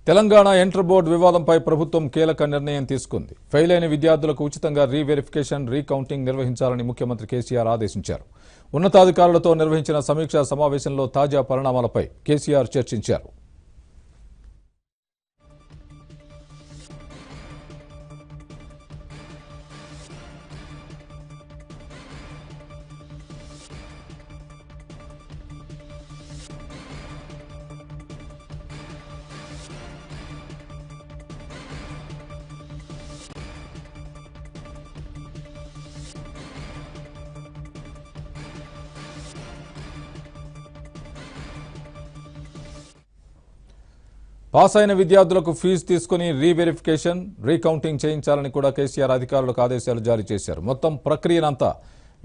Telangana inter board వివాదంపై ప్రభుత్వం కీలక నిర్ణయం తీసుకుంది. ఫెయిల్ అయిన విద్యార్థులకు ఉచితంగా రీవెరిఫికేషన్, రీకౌంటింగ్ నిర్వహించాలని ముఖ్యమంత్రి కేసీఆర్ ఆదేశించారు. ఉన్నతాధికారులతో నిర్వహించిన సమీక్షా సమావేశంలో తాజా పరిణామాలపై కేసీఆర్ చర్చించారు. పాస్ అయిన విద్యార్థులకు ఫీజు తీసుకుని రీవెరిఫికేషన్, రీకౌంటింగ్ చేయించాలని కూడా కేసీఆర్ అధికారులకు ఆదేశాలు జారీ చేశారు. మొత్తం ప్రక్రియనంతా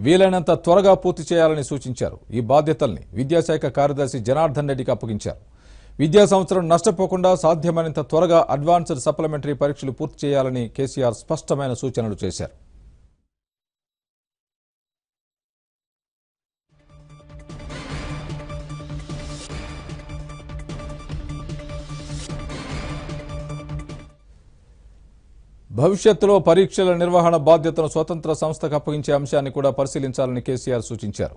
వీలైనంత త్వరగా పూర్తి చేయాలని సూచించారు. ఈ బాధ్యతల్ని విద్యాశాఖ కార్యదర్శి జనార్దన్ రెడ్డికి అప్పగించారు. విద్యా సంవత్సరం నష్టపోకుండా సాధ్యమైనంత త్వరగా అడ్వాన్స్డ్ సప్లిమెంటరీ పరీక్షలు పూర్తి చేయాలని కేసీఆర్ స్పష్టమైన సూచనలు చేశారు. భవిష్యత్తులో పరీక్షల నిర్వహణ బాధ్యతను స్వతంత్ర సంస్థకు అప్పగించే అంశాన్ని కూడా పరిశీలించాలని కేసీఆర్ సూచించారు.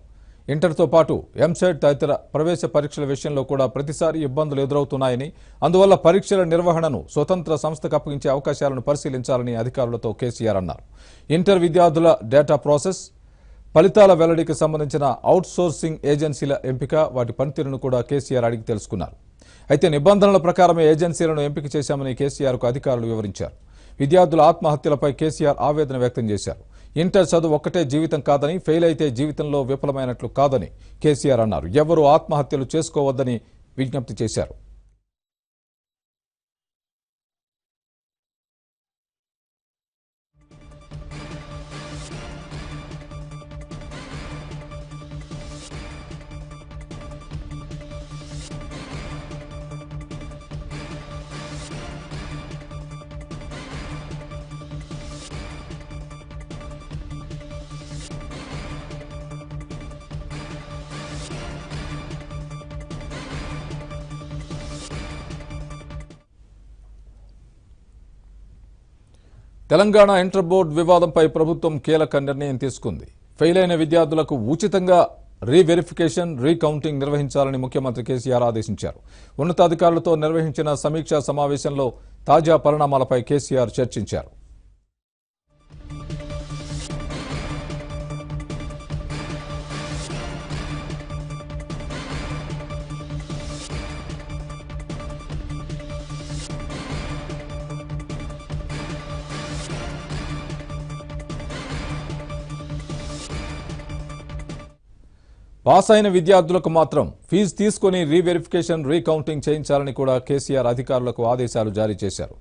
ఇంటర్తో పాటు ఎంసెట్ తదితర ప్రవేశ పరీక్షల విషయంలో కూడా ప్రతిసారి ఇబ్బందులు ఎదురవుతున్నాయని, అందువల్ల పరీక్షల నిర్వహణను స్వతంత్ర సంస్థకు అప్పగించే అవకాశాలను పరిశీలించాలని అధికారులతో కేసీఆర్ అన్నారు. ఇంటర్ విద్యార్థుల డేటా ప్రాసెస్, ఫలితాల వెల్లడికి సంబంధించిన అవుట్సోర్సింగ్ ఏజెన్సీల ఎంపిక, వాటి పనితీరును కూడా కేసీఆర్ అడిగి తెలుసుకున్నారు. అయితే నిబంధనల ప్రకారమే ఏజెన్సీలను ఎంపిక చేశామని కేసీఆర్కు అధికారులు వివరించారు. విద్యార్థుల ఆత్మహత్యలపై కేసీఆర్ ఆవేదన వ్యక్తం చేశారు. ఇంటర్ చదువు ఒక్కటే జీవితం కాదని, ఫెయిల్ అయితే జీవితంలో విఫలమైనట్లు కాదని కేసీఆర్ అన్నారు. ఎవరూ ఆత్మహత్యలు చేసుకోవద్దని విజ్ఞప్తి చేశారు. తెలంగాణ ఇంటర్ బోర్డు వివాదంపై ప్రభుత్వం కీలక నిర్ణయం తీసుకుంది. ఫెయిల్ అయిన విద్యార్థులకు ఉచితంగా రీవెరిఫికేషన్, రీకౌంటింగ్ నిర్వహించాలని ముఖ్యమంత్రి కేసీఆర్ ఆదేశించారు. ఉన్నతాధికారులతో నిర్వహించిన సమీక్షా సమావేశంలో తాజా పరిణామాలపై కేసీఆర్ చర్చించారు. పాస్ అయిన విద్యార్థులకు మాత్రం ఫీజు తీసుకుని రీవెరిఫికేషన్, రీకౌంటింగ్ చేయించాలని కూడా కేసీఆర్ అధికారులకు ఆదేశాలు జారీ చేశారు.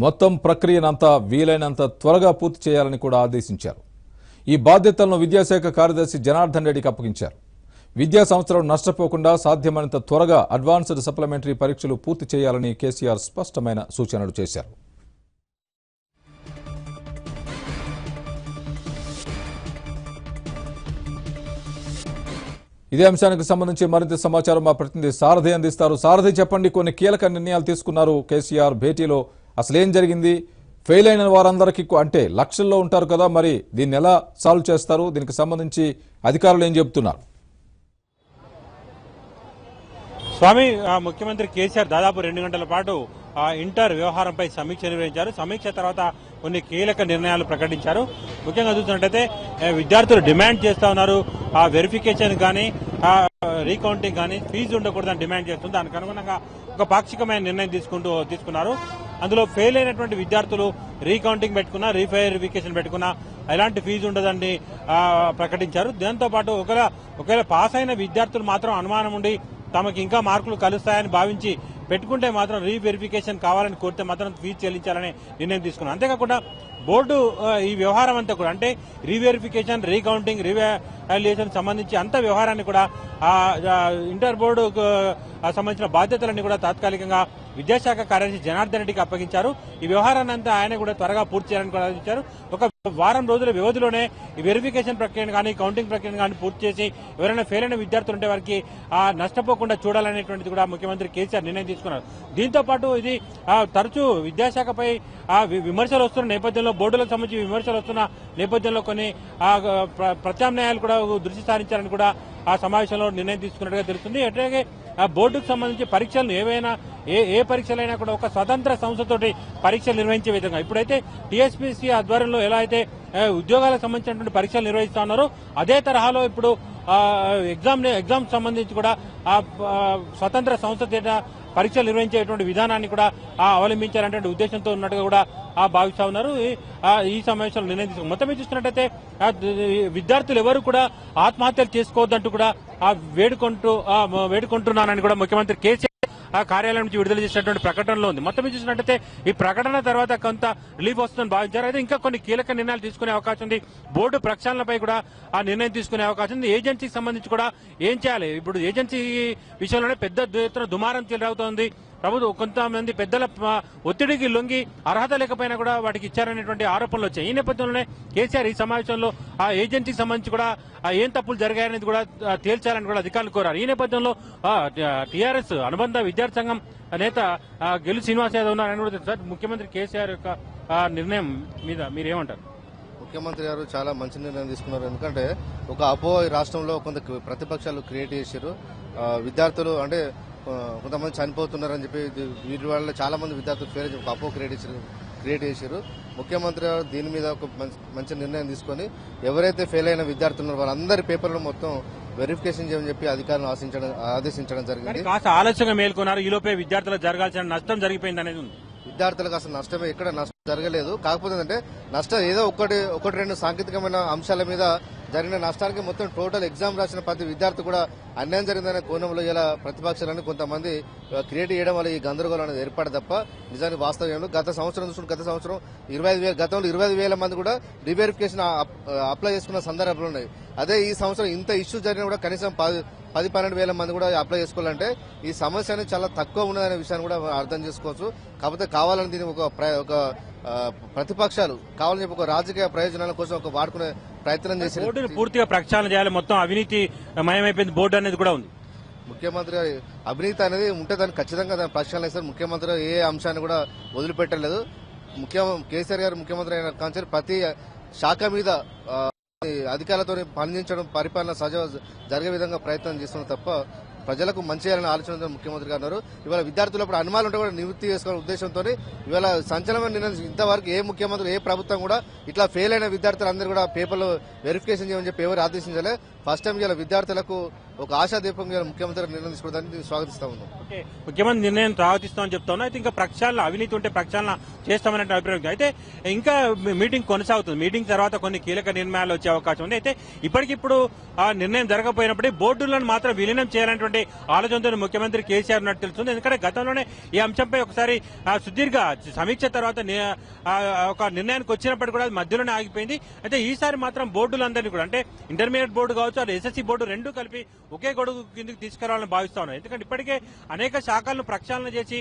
మొత్తం ప్రక్రియనంతా వీలైనంత త్వరగా పూర్తి చేయాలని కూడా ఆదేశించారు. ఈ బాధ్యతలను విద్యాశాఖ కార్యదర్శి జనార్దన్ రెడ్డికి అప్పగించారు. విద్యా సంవత్సరం నష్టపోకుండా సాధ్యమైనంత త్వరగా అడ్వాన్స్డ్ సప్లిమెంటరీ పరీక్షలు పూర్తి చేయాలని కేసీఆర్ స్పష్టమైన సూచనలు చేశారు. ఇదే అంశానికి సంబంధించి మరింత సమాచారం మా ప్రతినిధి సారథి అందిస్తారు. సారథి, చెప్పండి, కొన్ని కీలక నిర్ణయాలు తీసుకున్నారు కేసీఆర్ భేటీలో. అసలేం జరిగింది? ఫెయిల్ అయిన వారందరికీ అంటే లక్షల్లో ఉంటారు కదా, మరి దీన్ని ఎలా సాల్వ్ చేస్తారు? దీనికి సంబంధించి అధికారులు ఏం చెబుతున్నారు? స్వామి, ముఖ్యమంత్రి కేసీఆర్ దాదాపు 2 గంటల పాటు ఇంటర్ వ్యవహారంపై సమీక్ష నిర్వహించారు. సమీక్ష తర్వాత కొన్ని కీలక నిర్ణయాలు ప్రకటించారు. ముఖ్యంగా చూసినట్టయితే విద్యార్థులు డిమాండ్ చేస్తా ఉన్నారు. ఆ వెరిఫికేషన్ కానీ, రీకౌంటింగ్ కానీ ఫీజు ఉండకూడదని డిమాండ్ చేస్తుంది. దానికి అనుగుణంగా ఒక పాక్షికమైన నిర్ణయం తీసుకున్నారు. అందులో ఫెయిల్ అయినటువంటి విద్యార్థులు రీకౌంటింగ్ పెట్టుకున్నా, రీవెరిఫికేషన్ పెట్టుకున్నా ఎలాంటి ఫీజు ఉండదని ప్రకటించారు. దాంతో పాటు ఒకవేళ పాస్ అయిన విద్యార్థులు మాత్రం అనుమానం ఉండి తమకు ఇంకా మార్కులు కలుస్తాయని భావించి పెట్టుకుంటే మాత్రం రీవెరిఫికేషన్ కావాలని కోరితే మాత్రం ఫీజు చెల్లించాలని నిర్ణయం తీసుకున్నారు. అంతేకాకుండా బోర్డు ఈ వ్యవహారం అంతా కూడా అంటే రీవెరిఫికేషన్, రీకౌంటింగ్, రీవాల్యుయేషన్ సంబంధించి అంత వ్యవహారాన్ని కూడా ఇంటర్ బోర్డుకు సంబంధించిన బాధ్యతలన్నీ కూడా తాత్కాలికంగా విద్యాశాఖ కార్యదర్శి జనార్దన్ రెడ్డికి అప్పగించారు. ఈ వ్యవహారాన్ని అంతా ఆయన కూడా త్వరగా పూర్తి చేయాలని కూడా ఆదేశించారు. ఒక వారం రోజుల వ్యవధిలోనే ఈ వెరిఫికేషన్ ప్రక్రియను కానీ కౌంటింగ్ ప్రక్రియను కానీ పూర్తి చేసి ఎవరైనా ఫెయిల్ అయిన విద్యార్థులు ఉంటే వారికి నష్టపోకుండా చూడాలనేటువంటిది కూడా ముఖ్యమంత్రి కేసీఆర్ నిర్ణయం తీసుకున్నారు. దీంతో పాటు ఇది తరచూ విద్యాశాఖపై విమర్శలు వస్తున్న నేపథ్యంలో, బోర్డులకు సంబంధించి విమర్శలు వస్తున్న నేపథ్యంలో కొన్ని ప్రత్యామ్నాయాలు కూడా దృష్టి సారించాలని కూడా ఆ సమావేశంలో నిర్ణయం తీసుకున్నట్టుగా తెలుస్తుంది. అట్లాగే బోర్డుకు సంబంధించి పరీక్షలను ఏ పరీక్షలైనా కూడా ఒక స్వతంత్ర సంస్థతోటి పరీక్షలు నిర్వహించే విధంగా ఇప్పుడైతే టీఎస్పీసీ ఆధ్వర్యంలో ఎలా అయితే ఉద్యోగాలకు సంబంధించినటువంటి పరీక్షలు నిర్వహిస్తా ఉన్నారో అదే తరహాలో ఇప్పుడు ఎగ్జామ్ సంబంధించి కూడా స్వతంత్ర సంస్థ పరీక్షలు నిర్వహించేటువంటి విధానాన్ని కూడా అవలంబించాలనే ఉద్దేశంతో ఉన్నట్టుగా కూడా భావిస్తా ఉన్నారు. ఈ సమావేశంలో నిర్ణయం తీసుకున్నారు. మొత్తం చూసుకున్నట్టయితే విద్యార్థులు ఎవరు కూడా ఆత్మహత్యలు చేసుకోవద్దంటూ కూడా వేడుకుంటున్నానని కూడా ముఖ్యమంత్రి కేసీఆర్ కార్యాలయం నుంచి విడుదల చేసినటువంటి ప్రకటనలో ఉంది. మొత్తం చూసినట్టయితే ఈ ప్రకటన తర్వాత కొంత రిలీఫ్ వస్తుందని భావించారు. అయితే ఇంకా కొన్ని కీలక నిర్ణయాలు తీసుకునే అవకాశం ఉంది. బోర్డు ప్రక్షాళనపై కూడా ఆ నిర్ణయం తీసుకునే అవకాశం ఉంది. ఏజెన్సీకి సంబంధించి కూడా ఏం చేయాలి, ఇప్పుడు ఏజెన్సీ విషయంలోనే పెద్ద ఎత్తున దుమారం చెలరవుతోంది. ప్రభుత్వం కొంతమంది పెద్దల ఒత్తిడికి లొంగి అర్హత లేకపోయినా కూడా వాటికి ఇచ్చారనేటువంటి ఆరోపణలు వచ్చాయి. ఈ నేపథ్యంలోనే కేసీఆర్ ఈ సమావేశంలో ఆ ఏజెన్సీకి సంబంధించి కూడా ఏం తప్పులు జరిగాయనేది కూడా తేల్చాలని కూడా అధికారులు కోరారు. ఈ నేపథ్యంలో టీఆర్ఎస్ అనుబంధ విద్యార్థి సంఘం నేత గెలు శ్రీనివాస్ యాదవ్ ఉన్నారని కూడా తెలుసు. ముఖ్యమంత్రి కేసీఆర్ యొక్క నిర్ణయం మీద మీరేమంటారు? ముఖ్యమంత్రి గారు చాలా మంచి నిర్ణయం తీసుకున్నారు. ఎందుకంటే ఒక అపోహ ఈ రాష్ట్రంలో కొంత ప్రతిపక్షాలు క్రియేట్ చేశారు. విద్యార్థులు అంటే కొంతమంది చనిపోతున్నారని చెప్పి వీటి వల్ల చాలా మంది విద్యార్థులు ఫెయిల్ ఒక అపోహ క్రియేట్ చేశారు. ముఖ్యమంత్రి గారు దీని మీద ఒక మంచి నిర్ణయం తీసుకొని ఎవరైతే ఫెయిల్ అయిన విద్యార్థులు ఉన్నారో వాళ్ళందరి పేపర్లు మొత్తం వెరిఫికేషన్ చేయమని చెప్పి అధికారులను ఆదేశించడం జరిగింది. కాస్త ఆలస్యంగా మేల్కొన్నారు. ఈలోపే విద్యార్థులకు జరగాల్సిన నష్టం జరిగిపోయింది అనేది ఉంది. విద్యార్థులకు అసలు నష్టమే ఎక్కడ నష్టం జరగలేదు. కాకపోతే ఏంటంటే నష్టం ఏదో ఒకటి రెండు సాంకేతికమైన అంశాల మీద జరిగిన నష్టానికి మొత్తం టోటల్ ఎగ్జామ్ రాసిన ప్రతి విద్యార్థి కూడా అన్యాయం జరిగిందనే కోణంలో ఇలా ప్రతిపక్షాలని కొంతమంది క్రియేట్ చేయడం వల్ల ఈ గందరగోళం అనేది ఏర్పడి తప్ప నిజానికి వాస్తవం గత సంవత్సరం చూసుకుంటే గతంలో 25,000 మంది కూడా రీవెరిఫికేషన్ అప్లై చేసుకున్న సందర్భాలు ఉన్నాయి. అదే ఈ సంవత్సరం ఇంత ఇష్యూ జరిగినా కూడా కనీసం 10-12,000 మంది కూడా అప్లై చేసుకోవాలంటే ఈ సమస్య అనేది చాలా తక్కువ ఉన్నదనే విషయాన్ని కూడా అర్థం చేసుకోవచ్చు. కాకపోతే కావాలని దీన్ని ఒక ప్రతిపక్షాలు కావాలని చెప్పి ఒక రాజకీయ ప్రయోజనాల కోసం ఒక వాడుకునే ప్రయత్నం చేసి బోర్డును పూర్తిగా ప్రక్షాళన చేయాలి. మొత్తం అవినీతి మయమైపోయింది బోర్డు అనేది కూడా ఉంది. ముఖ్యమంత్రి అవినీతి అనేది ఉంటే దాన్ని ఖచ్చితంగా దాన్ని ప్రక్షాళన చేస్తారు. ముఖ్యమంత్రి ఏ అంశాన్ని కూడా వదిలిపెట్టలేదు. కేసీఆర్ గారు ముఖ్యమంత్రి అయిన కాంచెల్ ప్రతి శాఖ మీద అధికారులతో పనిచేయడం పరిపాలన సజావ జరిగే విధంగా ప్రయత్నం చేస్తున్నారు తప్ప ప్రజలకు మంచి చేయాలని ఆలోచన ముఖ్యమంత్రి గారు ఉన్నారు. ఇవాళ విద్యార్థులప్పుడు అనుమానాలు ఉంటే కూడా నివృత్తి చేసుకోవాలనే ఉద్దేశంతో ఇవాళ సంచలనమైన నిర్ణయం. ఇంతవరకు ఏ ముఖ్యమంత్రి ఏ ప్రభుత్వం కూడా ఇట్లా ఫెయిల్ అయిన విద్యార్థులందరూ కూడా పేపర్లు వెరిఫికేషన్ చేయమని చెప్పి ఎవరు ఆదేశించలే. ఫస్ట్ టైం ఇలా విద్యార్థులకు ఒక ఆశాదీపం ముఖ్యమంత్రి నిర్ణయం తీసుకోవడానికి స్వాగతిస్తా ఉన్నాం. ముఖ్యమంత్రి నిర్ణయం స్వాగతిస్తామని చెప్తా ఉన్నా. అయితే ఇంకా ప్రక్షాళన అవినీతి ఉంటే ప్రక్షాళన చేస్తామనే అభిప్రాయం. అయితే ఇంకా మీటింగ్ కొనసాగుతుంది. మీటింగ్ తర్వాత కొన్ని కీలక నిర్ణయాలు వచ్చే అవకాశం ఉంది. అయితే ఇప్పటికిప్పుడు ఆ నిర్ణయం జరగకపోయినప్పటికీ బోర్డులను మాత్రం విలీనం చేయాలనేటువంటి ఆలోచనతో ముఖ్యమంత్రి కేసీఆర్ ఉన్నట్టు తెలుస్తుంది. ఎందుకంటే గతంలోనే ఈ అంశంపై ఒకసారి సుదీర్ఘ సమీక్ష తర్వాత ఒక నిర్ణయానికి వచ్చినప్పటికీ కూడా మధ్యలోనే ఆగిపోయింది. అయితే ఈసారి మాత్రం బోర్డులందరినీ కూడా అంటే ఇంటర్మీడియట్ బోర్డు కావచ్చు, అది ఎస్ఎస్సీ బోర్డు రెండు కలిపి ఒకే గొడుగు కిందకి తీసుకురావాలని భావిస్తా ఉన్నారు. ఎందుకంటే ఇప్పటికే అనేక శాఖలను ప్రక్షాళన చేసి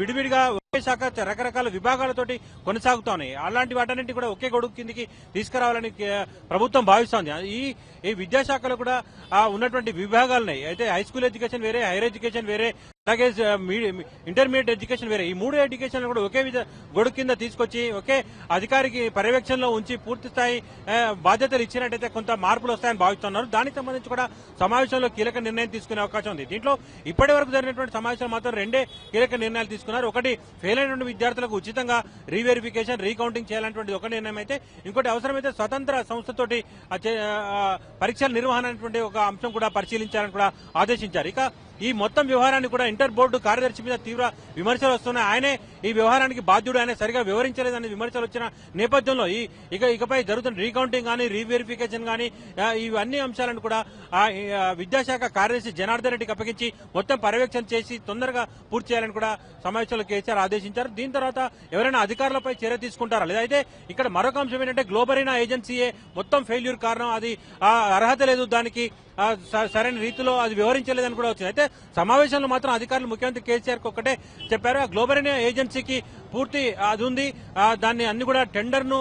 విడివిడిగా ఒకే శాఖ రకరకాల విభాగాలతోటి కొనసాగుతా ఉన్నాయి. అలాంటి వాటన్నింటి కూడా ఒకే గొడుగు కిందికి తీసుకురావాలని ప్రభుత్వం భావిస్తోంది. ఈ విద్యాశాఖలో కూడా ఉన్నటువంటి విభాగాలున్నాయి. అయితే హై స్కూల్ ఎడ్యుకేషన్ వేరే, హైయర్ ఎడ్యుకేషన్ వేరే, అలాగే ఇంటర్మీడియట్ ఎడ్యుకేషన్ వేరే. ఈ మూడు ఎడ్యుకేషన్ కూడా ఒకే గొడుగు కింద తీసుకొచ్చి ఒకే అధికారికి పర్యవేక్షణలో ఉంచి పూర్తి స్థాయి బాధ్యతలు ఇచ్చినట్టయితే కొంత మార్పులు వస్తాయని భావిస్తున్నారు. దానికి సంబంధించి కూడా సమావేశంలో కీలక నిర్ణయం తీసుకునే అవకాశం ఉంది. దీంట్లో ఇప్పటి వరకు జరిగినటువంటి సమావేశాలు మాత్రం రెండే కీలక నిర్ణయాలు తీసుకున్నారు. ఒకటి ఫెయిల్ అయినటువంటి విద్యార్థులకు ఉచితంగా రీవెరిఫికేషన్, రీకౌంటింగ్ చేయాలనేటువంటి ఒక నిర్ణయం అయితే, ఇంకోటి అవసరమైతే స్వతంత్ర సంస్థతోటి పరీక్షల నిర్వహణ అనేటువంటి ఒక అంశం కూడా పరిశీలించాలని కూడా ఆదేశించారు. ఇక ఈ మొత్తం వ్యవహారాన్ని కూడా ఇంటర్ బోర్డు కార్యదర్శి మీద తీవ్ర విమర్శలు వస్తున్నాయి. ఆయనే ఈ వ్యవహారానికి బాధ్యుడు, ఆయన సరిగా వివరించలేదని విమర్శలు వచ్చిన నేపథ్యంలో ఇకపై జరుగుతున్న రీకౌంటింగ్ కానీ, రీవెరిఫికేషన్ కానీ ఇవన్నీ అంశాలను కూడా విద్యాశాఖ కార్యదర్శి జనార్దన్ రెడ్డికి అప్పగించి మొత్తం పర్యవేక్షణ చేసి తొందరగా పూర్తి చేయాలని కూడా సమావేశంలో కేసీఆర్ ఆదేశించారు. దీని తర్వాత ఎవరైనా అధికారులపై చర్య తీసుకుంటారా లేదా? అయితే ఇక్కడ మరొక అంశం ఏంటంటే గ్లోబరీనా ఏజెన్సీయే మొత్తం ఫెయిల్యూర్ కారణం, అది అర్హత లేదు, దానికి సరైన రీతిలో అది వివరించలేదని కూడా వచ్చింది. అయితే సమావేశంలో మాత్రం అధికారులు ముఖ్యమంత్రి కేసీఆర్ కు ఒక్కటే చెప్పారు, ఆ గ్లోబల్ ఏజెన్సీకి పూర్తి అది ఉంది, దాన్ని అన్ని కూడా టెండర్ను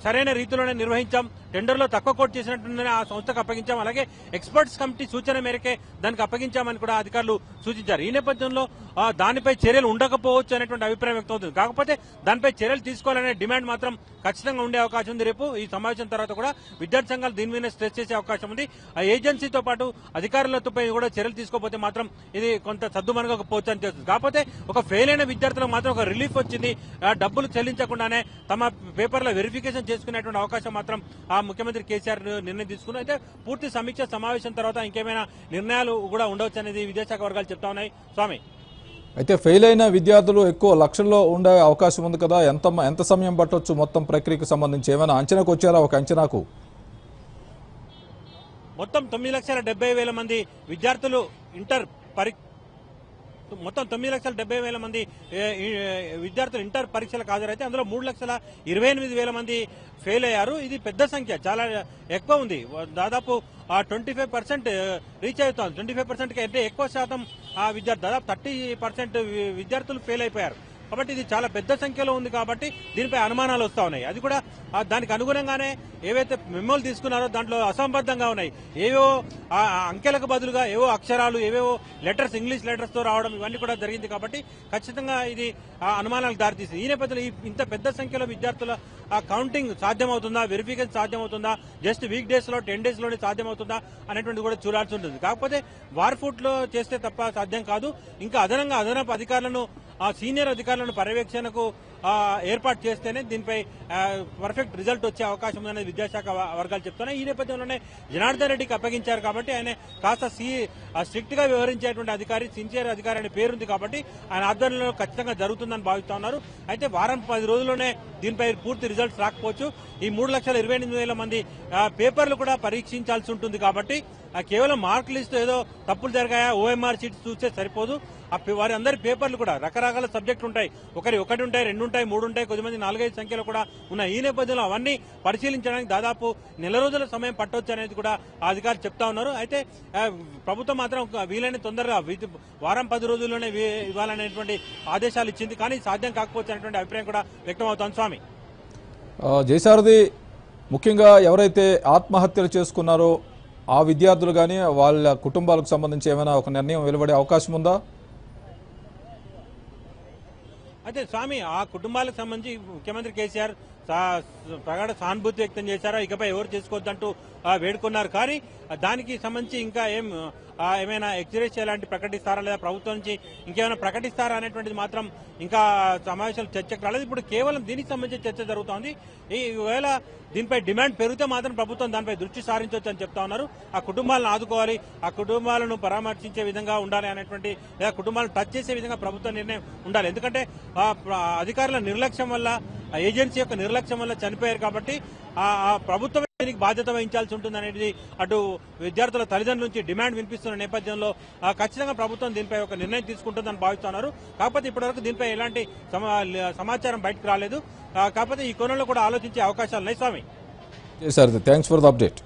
సరైన రీతిలోనే నిర్వహించాం, టెండర్లో తక్కువ కోట్ చేసినట్టుందని ఆ సంస్థకు అప్పగించాం, అలాగే ఎక్స్పర్ట్స్ కమిటీ సూచన మేరకే దానికి అప్పగించామని కూడా అధికారులు సూచించారు. ఈ నేపథ్యంలో దానిపై చర్యలు ఉండకపోవచ్చు అనేటువంటి అభిప్రాయం వ్యక్తం అవుతుంది. కాకపోతే దానిపై చర్యలు తీసుకోవాలనే డిమాండ్ మాత్రం ఖచ్చితంగా ఉండే అవకాశం ఉంది. రేపు ఈ సమావేశం తర్వాత కూడా విద్యార్థి సంఘాలు దీని మీద స్ట్రెస్ చేసే అవకాశం ఉంది. ఆ ఏజెన్సీతో పాటు అధికారులతో కూడా చర్యలు తీసుకోకపోతే మాత్రం ఇది కొంత సద్దుమణగకపోవచ్చు అని తెలుస్తుంది. కాకపోతే ఒక ఫెయిల్ అయిన విద్యార్థులకు మాత్రం ఒక రిలీఫ్ వచ్చింది, డబ్బులు చెల్లించకుండానే తమ పేపర్ల వెరిఫికేషన్ చేసుకునేటువంటి అవకాశం మాత్రం ఆ ముఖ్యమంత్రి కేసీఆర్ నిర్ణయం తీసుకున్నారు. అయితే పూర్తి సమీక్ష సమావేశం తర్వాత ఇంకేమైనా నిర్ణయాలు కూడా ఉండవచ్చు అనేది విద్యాశాఖ వర్గాలు చెప్తా ఉన్నాయి. స్వామి, అయితే ఫెయిల్ అయిన విద్యార్థులు ఎక్కువ లక్షల్లో ఉండే అవకాశం ఉంది కదా, ఎంత సమయం పట్టొచ్చు మొత్తం ప్రక్రియకు సంబంధించి ఏమైనా అంచనాకు వచ్చారా? ఒక అంచనాకు మొత్తం 9,70,000 మంది విద్యార్థులు మొత్తం 9,70,000 మంది విద్యార్థులు ఇంటర్ పరీక్షలకు హాజరైతే అందులో 3,28,000 మంది ఫెయిల్ అయ్యారు. ఇది పెద్ద సంఖ్య, చాలా ఎక్కువ ఉంది. దాదాపు 25% రీచ్ అవుతుంది. 25% కంటే ఎక్కువ శాతం విద్యార్థులు, దాదాపు 30% విద్యార్థులు ఫెయిల్ అయిపోయారు. కాబట్టి ఇది చాలా పెద్ద సంఖ్యలో ఉంది కాబట్టి దీనిపై అనుమానాలు వస్తా ఉన్నాయి. అది కూడా దానికి అనుగుణంగానే ఏవైతే మెమోలు తీసుకున్నారో దాంట్లో అసంబద్ధంగా ఉన్నాయి. ఏవో అంకెలకు బదులుగా ఏవో అక్షరాలు, ఏవేవో లెటర్స్, ఇంగ్లీష్ లెటర్స్ తో రావడం, ఇవన్నీ కూడా జరిగింది. కాబట్టి ఖచ్చితంగా ఇది అనుమానాలకు దారితీసింది. ఈ నేపథ్యంలో ఇంత పెద్ద సంఖ్యలో విద్యార్థుల కౌంటింగ్ సాధ్యమవుతుందా, వెరిఫికేషన్ సాధ్యమవుతుందా, జస్ట్ వీక్ డేస్ లో 10 days లోనే సాధ్యమవుతుందా అనేటువంటి కూడా చూడాల్సి ఉంటుంది. కాకపోతే వార్ఫుట్ లో చేస్తే తప్ప సాధ్యం కాదు. ఇంకా అదనపు అధికారులను, సీనియర్ అధికారులను పర్యవేక్షణకు ఏర్పాటు చేస్తేనే దీనిపై పర్ఫెక్ట్ రిజల్ట్ వచ్చే అవకాశం ఉందనేది విద్యాశాఖ వర్గాలు చెప్తున్నాయి. ఈ నేపథ్యంలోనే జనార్దన్ రెడ్డికి అప్పగించారు కాబట్టి ఆయన కాస్త స్ట్రిక్ట్ గా వ్యవహరించేటువంటి అధికారి, సిన్సియర్ అధికారి అనే పేరుంది కాబట్టి ఆయన ఆధ్వర్యంలో ఖచ్చితంగా జరుగుతుందని భావిస్తా ఉన్నారు. అయితే వారం 10 రోజుల్లోనే దీనిపై పూర్తి రిజల్ట్స్ రాకపోవచ్చు. ఈ 3,28,000 మంది పేపర్లు కూడా పరీక్షించాల్సి ఉంటుంది కాబట్టి కేవలం మార్క్ లిస్ట్ ఏదో తప్పులు జరిగాయా, ఓఎంఆర్ షీట్స్ చూస్తే సరిపోదు. వారి అందరి పేపర్లు కూడా రకరకాల సబ్జెక్టులు ఉంటాయి, ఒకటి ఉంటాయి, 2 ఉంటాయి, 3 ఉంటాయి, కొద్దిమంది 4-5 సంఖ్యలో కూడా ఉన్నాయి. ఈ నేపథ్యంలో అవన్నీ పరిశీలించడానికి దాదాపు నెల రోజుల సమయం పట్టొచ్చు అనేది కూడా ఆ అధికారులు చెప్తా ఉన్నారు. అయితే ప్రభుత్వం మాత్రం వీలైన తొందరగా వారం 10 రోజుల్లోనే ఇవ్వాలనేటువంటి ఆదేశాలు ఇచ్చింది. కానీ సాధ్యం కాకపోవచ్చు అనేటువంటి అభిప్రాయం కూడా వ్యక్తం అవుతోంది. స్వామి, జయసారథి, ముఖ్యంగా ఎవరైతే ఆత్మహత్యలు చేసుకున్నారో ఆ విద్యార్థులు కానీ వాళ్ళ కుటుంబాలకు సంబంధించి ఏమైనా ఒక నిర్ణయం వెలువడే అవకాశం ఉందా? అయితే స్వామి, ఆ కుటుంబాలకు సంబంధించి ముఖ్యమంత్రి కేసీఆర్ ప్రగాఢ సానుభూతి వ్యక్తం చేశారా, ఇకపై ఎవరు చేసుకోవద్దంటూ వేడుకున్నారు. కానీ దానికి సంబంధించి ఇంకా ఏమైనా ఎక్స్గ్రేషియా లాంటి ప్రకటిస్తారా, లేదా ప్రభుత్వం నుంచి ఇంకేమైనా ప్రకటిస్తారా అనేటువంటిది మాత్రం ఇంకా సమావేశాలు చర్చకు రాలేదు. ఇప్పుడు కేవలం దీనికి సంబంధించి చర్చ జరుగుతోంది. ఈవేళ దీనిపై డిమాండ్ పెరిగితే మాత్రం ప్రభుత్వం దానిపై దృష్టి సారించవచ్చు అని చెప్తా ఉన్నారు. ఆ కుటుంబాలను ఆదుకోవాలి, ఆ కుటుంబాలను పరామర్శించే విధంగా ఉండాలి అనేటువంటి, లేదా కుటుంబాలను టచ్ చేసే విధంగా ప్రభుత్వ నిర్ణయం ఉండాలి. ఎందుకంటే అధికారుల నిర్లక్ష్యం వల్ల, ఏజెన్సీ యొక్క నిర్లక్ష్యం వల్ల చనిపోయారు కాబట్టి ఆ ప్రభుత్వమే దీనికి బాధ్యత వహించాల్సి ఉంటుంది అనేది అటు విద్యార్థుల తల్లిదండ్రుల నుంచి డిమాండ్ వినిపిస్తున్న నేపథ్యంలో ఖచ్చితంగా ప్రభుత్వం దీనిపై ఒక నిర్ణయం తీసుకుంటుందని భావిస్తున్నారు. కాకపోతే ఇప్పటివరకు దీనిపై ఎలాంటి సమాచారం బయటకు రాలేదు. కాకపోతే ఈ కోణంలో కూడా ఆలోచించే అవకాశాలు ఉన్నాయి. స్వామి, థ్యాంక్స్ ఫర్ ద అప్డేట్.